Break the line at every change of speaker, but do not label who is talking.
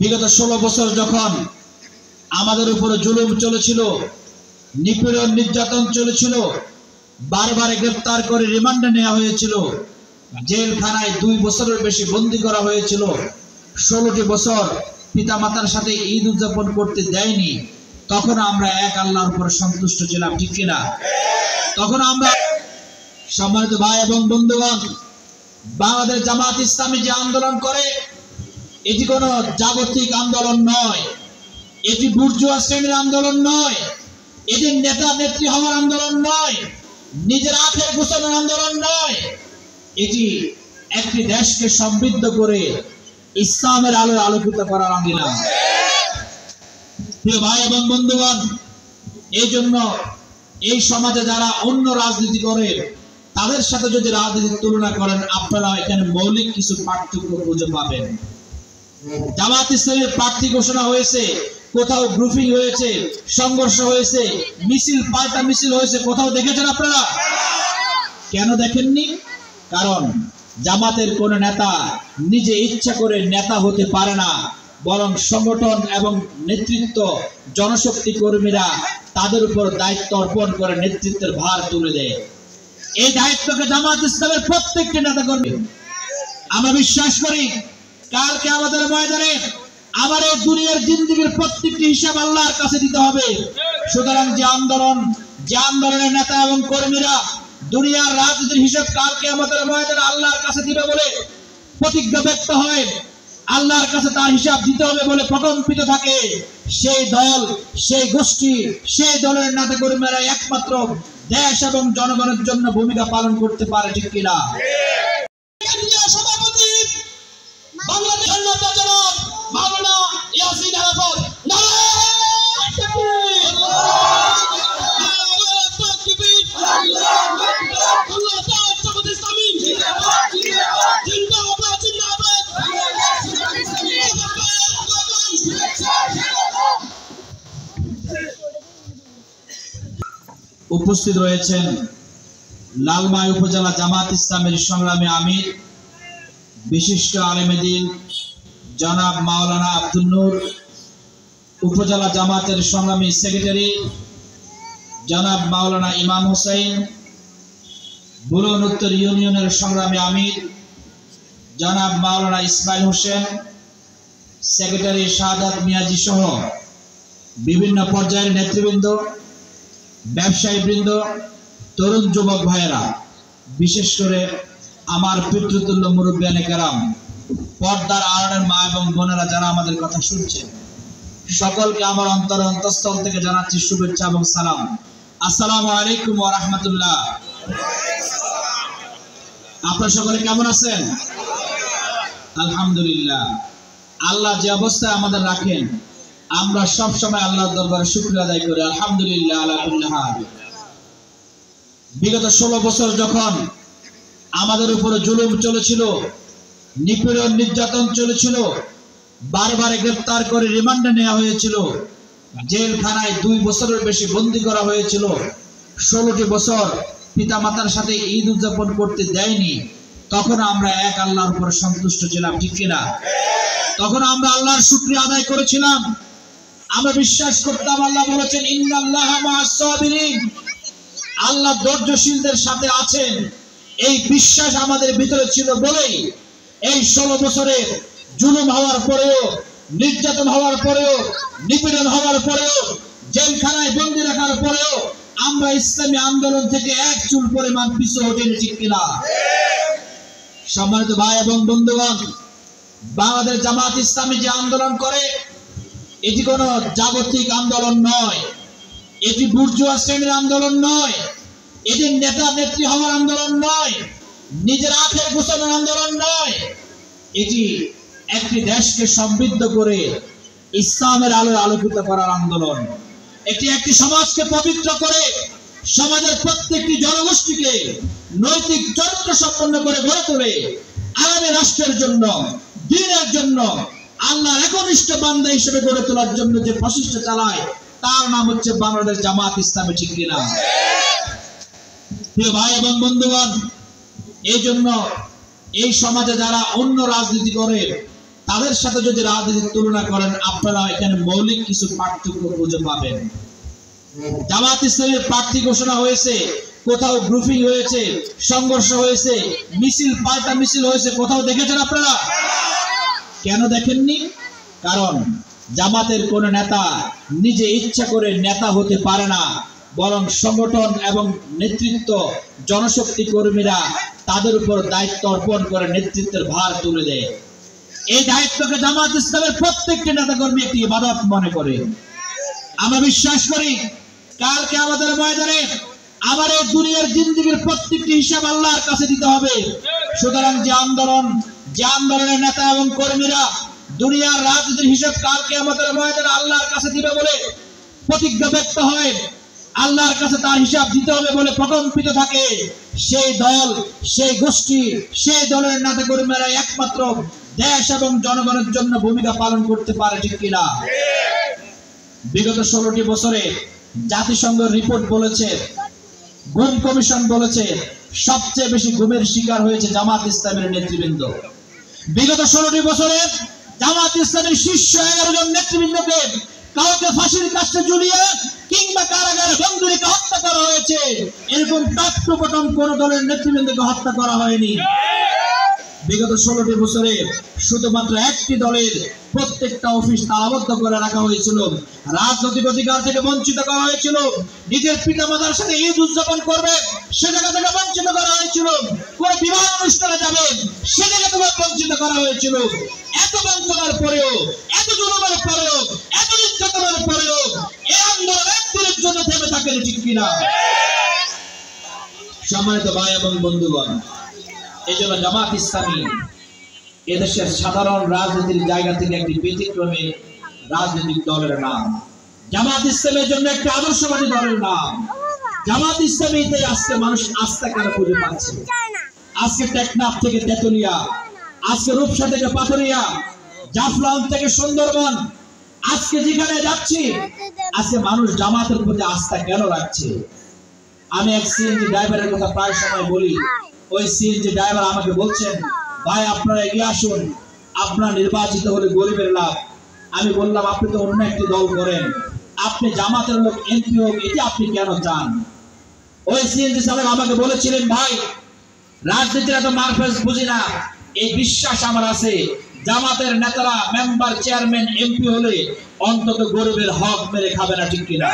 বিগত 16 বছর যখন আমাদের উপরে জুলুম চলেছিল, নিপীড়ন নির্যাতন চলেছিল, বারবার গ্রেফতার করে রিমান্ডে নেওয়া হয়েছিল, জেলখানায় 2 বছরের বেশি বন্দী করা হয়েছিল, 16টি বছর পিতামাতার সাথে ঈদ উদযাপন করতে দেয়নি, তখন আমরা এক আল্লাহর উপর সন্তুষ্ট ছিলাম, ঠিক কিনা? তখন আমরা, সম্মানিত ভাই এবং বন্ধুগণ, বাংলাদেশ জামাত ইসলামী যে আন্দোলন করে এটি কোনো জাগতিক আন্দোলন নয়, এটি বুর্জোয়া শ্রেণীর আন্দোলন নয়, এটি নেতা নেত্রী হওয়ার আন্দোলন নয়, নিজের আখের গোছানোর আন্দোলন নয়, এটি একটি দেশকে সমৃদ্ধ করে ইসলামের আলোয় আলোকিত করার আন্দোলন। প্রিয় ভাই এবং বন্ধুগণ, এই জন্য এই সমাজে যারা অন্য রাজনীতি করে তাদের সাথে যদি রাজনীতির তুলনা করেন, আপনারা এখানে মৌলিক কিছু পার্থক্য খুঁজে পাবেন। জামাত ইসলামের প্রার্থী ঘোষণা হয়েছে, কোথাও গ্রুপিং হয়েছে, সংঘর্ষ হয়েছে, মিছিল পাল্টা মিছিল হয়েছে, কোথাও দেখেছেন আপনারা? কেন দেখেননি? কারণ জামাতের কোন নেতা নিজে ইচ্ছা করে নেতা হতে পারে না, বরং সংগঠন এবং নেতৃত্ব জনশক্তি কর্মীরা তাদের উপর দায়িত্ব অর্পণ করে নেতৃত্বের ভার তুলে দেয়। এই দায়িত্বকে জামাত ইসলামের প্রত্যেকটি নেতা কর্মী, আমরা বিশ্বাস করি কালকে আমাদের ময়দানে আমার এই দুনিয়ার জিন্দেগির প্রত্যেকটি হিসাব আল্লাহর কাছে দিতে হবে। সুতরাং যে আন্দোলনের নেতা এবং কর্মীরা দুনিয়ার রাজনীতির হিসাব কালকে আমাদের ময়দানে আল্লাহর কাছে দিবে বলে প্রতিজ্ঞা ব্যক্ত হয়, আল্লাহর কাছে তার হিসাব দিতে হবে বলে প্রকম্পিত থাকে, সেই দল, সেই গোষ্ঠী, সেই দলের নেতা কর্মীরা একমাত্র দেশ এবং জনগণের জন্য ভূমিকা পালন করতে পারে, ঠিক কিনা? সভাপতি বাংলাদেশ মাওলানা ইয়াসিন আরাফাত, উপস্থিত রয়েছেন লালমাই উপজেলা জামাত ইসলামের সংগ্রামী আমির, বিশিষ্ট আলেমে দ্বীন জনাব মাওলানা আব্দুল নূর, উপজেলা জামাতের সংগ্রামী সেক্রেটারি জনাব মাওলানা ইমাম হোসেন, বুলন উত্তর ইউনিয়নের সংগ্রামী আমির জনাব মাওলানা ইসমাইল হোসেন, সেক্রেটারি শাহাদাত মিয়াজি সহ বিভিন্ন পর্যায়ের নেতৃবৃন্দ, ব্যবসায়ী বৃন্দ, তরুণ যুবক ভাইয়েরা, বিশেষ করে আমার পিতৃতুল্য মুরব্বিয়ানে কেরাম, পর্দার আড়ালের মা এবং বোনেরা যারা আমাদের কথা শুনছেন, সকলকে আমার অন্তঃস্থল থেকে জানাচ্ছি শুভেচ্ছা এবং সালাম। আসসালামু আলাইকুম ওয়া রাহমাতুল্লাহ। আপনারা সকলে কেমন আছেন? আলহামদুলিল্লাহ। আল্লাহ যে অবস্থায় আমাদের রাখেন, আমরা সব সময় আল্লাহর দরবারে শুকরিয়া আদায় করি, আলহামদুলিল্লাহ আলা কুল্লি হাল। বিগত 16 বছর যখন আমাদের উপরে জুলুম চলেছিল, নিপীড়ন নির্যাতন চলেছিল, বারবার গ্রেফতার করে রিমান্ডে নেওয়া হয়েছিল, জেলখানায় 2 বছরের বেশি বন্দী করা হয়েছিল, 16টি বছর পিতামাতার সাথে ঈদ উদযাপন করতে দেয়নি, তখন আমরা এক আল্লাহর উপর সন্তুষ্ট ছিলাম, ঠিক কিনা? তখন আমরা আল্লাহর শুকরিয়া আদায় করেছিলাম। আমরা বিশ্বাস করতাম, আল্লাহ বলেছেন ইন্নাল্লাহা মা'আস সাবিরিন, আল্লাহ ধৈর্যশীলদের সাথে আছেন। এই বিশ্বাস আমাদের ভিতরে ছিল বলেই এই 16 বছরের জুলুম হওয়ার পরেও, নির্যাতন হওয়ার পরেও, নিপীড়ন হওয়ার পরেও, জেলখানায় বন্দী রাখার পরেও আমরা ইসলামী আন্দোলন থেকে এক চুল পরিমাণ পিছু হটিনি, ঠিক কিনা? সম্মানিত ভাই এবং বন্ধুগণ, বাংলাদেশ জামাত ইসলামী যে আন্দোলন করে এটি কোনো জাগতিক আন্দোলন নয়, এটি বুর্জোয়া শ্রেণীর আন্দোলন নয়, এটি নেতা নেত্রী হওয়ার আন্দোলন নয়, নিজের আখের গোছানোর আন্দোলন নয়, এটি একটি দেশকে সমৃদ্ধ করে ইসলামের আলোয় আলোকিত করার আন্দোলন। এটি একটি সমাজকে পবিত্র করে সমাজের প্রত্যেকটি জনগোষ্ঠীকে নৈতিক চরিত্র সম্পন্ন করে গড়ে তোলে আগামী রাষ্ট্রের জন্য, দ্বীনের জন্য, আল্লাহর একনিষ্ঠ বান্দা হিসেবে গড়ে তোলার জন্য যে প্রচেষ্টা চালায় তার নাম হচ্ছে বাংলাদেশ জামাত ইসলামী, ঠিক কিনা? প্রিয় ভাই এবং বন্ধুগণ, এই জন্য এই সমাজে যারা অন্য রাজনীতি করে তাদের সাথে যদি রাজনীতির তুলনা করেন আপনারা এখানে মৌলিক কিছু পার্থক্য খুঁজে পাবেন। জামাত ইসলামের প্রার্থী ঘোষণা হয়েছে, কোথাও গ্রুপিং হয়েছে, সংঘর্ষ হয়েছে, মিছিল পাল্টা মিছিল হয়েছে, কোথাও দেখেছেন আপনারা? কেন দেখেননি? কারণ জামাতের কোন নেতা নিজে ইচ্ছা করে নেতা হতে পারে না, বরং সংগঠন এবং নেতৃত্ব জনশক্তি কর্মীরা তাদের উপর দায়িত্ব অর্পণ করে নেতৃত্বের ভার তুলে দেয়। এই দায়িত্বকে জামাত ইসলামের প্রত্যেকটি নেতা কর্মী একটি ইবাদত মনে করে। আমরা বিশ্বাস করি কালকে আমাদের ময়দানে আমার এই দুনিয়ার জিন্দেগির প্রত্যেকটি হিসাব আল্লাহর কাছে দিতে হবে। সুতরাং যে আন্দোলনের নেতা এবং কর্মীরা দুনিয়ার রাজনীতির হিসাব কালকে আমাদের ময়দানে আল্লাহর কাছে দিবে বলে প্রতিজ্ঞা ব্যক্ত হয়, আল্লাহর কাছে তার হিসাব দিতে হবে বলে প্রকম্পিত থাকে, সেই দল, সেই গোষ্ঠী, সেই দলের নেতা কর্মীরা একমাত্র দেশ এবং জনগণের জন্য ভূমিকা পালন করতে পারে, ঠিক কিনা? বিগত 16টি বছরে জাতিসংঘের রিপোর্ট বলেছে, গুম কমিশন বলেছে, সবচেয়ে বেশি গুমের শিকার হয়েছে জামাত ইসলামের নেতৃবৃন্দ। বিগত 16টি বছরে জামাত ইসলামের শীর্ষ 11 জন নেতৃবৃন্দকে কাউকে ফাঁসির কাস্টে ঝুলিয়ে কিংবা কারাগারে বন্দী রেখে হত্যা করা হয়েছে। এরকম টপ-টু-বটম কোন দলের নেতৃবৃন্দকে হত্যা করা হয়নি। বিগত 16টি বছরে শুধুমাত্র একটি দলের প্রত্যেকটা অফিস তালাবদ্ধ করে রাখা হয়েছিল, রাজনৈতিক অধিকার থেকে বঞ্চিত করা হয়েছিল, নিজের পিতামাতার সাথে ঈদ উদযাপন করবে সে জায়গা থেকে বঞ্চিত করা হয়েছিল, কোন বিবাহ অনুষ্ঠানে যাবে সে জায়গা থেকে বঞ্চিত করা হয়েছিল। এত বঞ্চনার পরেও, এত জুলুমের পরেও, এত নির্যাতনের পরেও এই আন্দোলন একদিনের জন্য থেমে থাকেনি, ঠিক কিনা? সম্মানিত ভাই এবং বন্ধুগণ, এই জন্য জামাত ইসলামী এদেশের সাধারণ রাজনীতির জায়গা থেকে একটি ব্যতিক্রমী রাজনৈতিক দলের নাম। জামাত ইসলামের জন্য একটি আদর্শবাদী দলের নাম। জামাত ইসলামীতে আজকে মানুষ আস্থা কেন খুঁজে পাচ্ছে? আজকে টেকনাফ থেকে তেতুলিয়া, আজকে রূপসা থেকে পাথরিয়া, জাফলং থেকে সুন্দরবন, আজকে যেখানে যাচ্ছি আজকে মানুষ জামাতের প্রতি আস্থা কেন রাখছে? আমি এক সিএনজি ড্রাইভারের কথা প্রায় সময় বলি। ওই সিএনজি ড্রাইভার আমাকে বলছেন, ভাই আপনারা এগিয়ে আসুন, আপনারা নির্বাচিত হলে গরিবের লাভ। আমি বললাম, আপনি তো অন্য একটি দল করেন, আপনি জামাতের লোক এমপি হোক, এটি আপনি কেন চান? ওই সিএনজি চালক আমাকে বলেছিলেন, ভাই রাজনীতির এত মারফেজ বুঝি না, এই বিশ্বাস আমার আছে জামাতের নেতারা মেম্বার, চেয়ারম্যান, এমপি হলে অন্তত গরিবের হক মেরে খাবে না, ঠিক কিনা?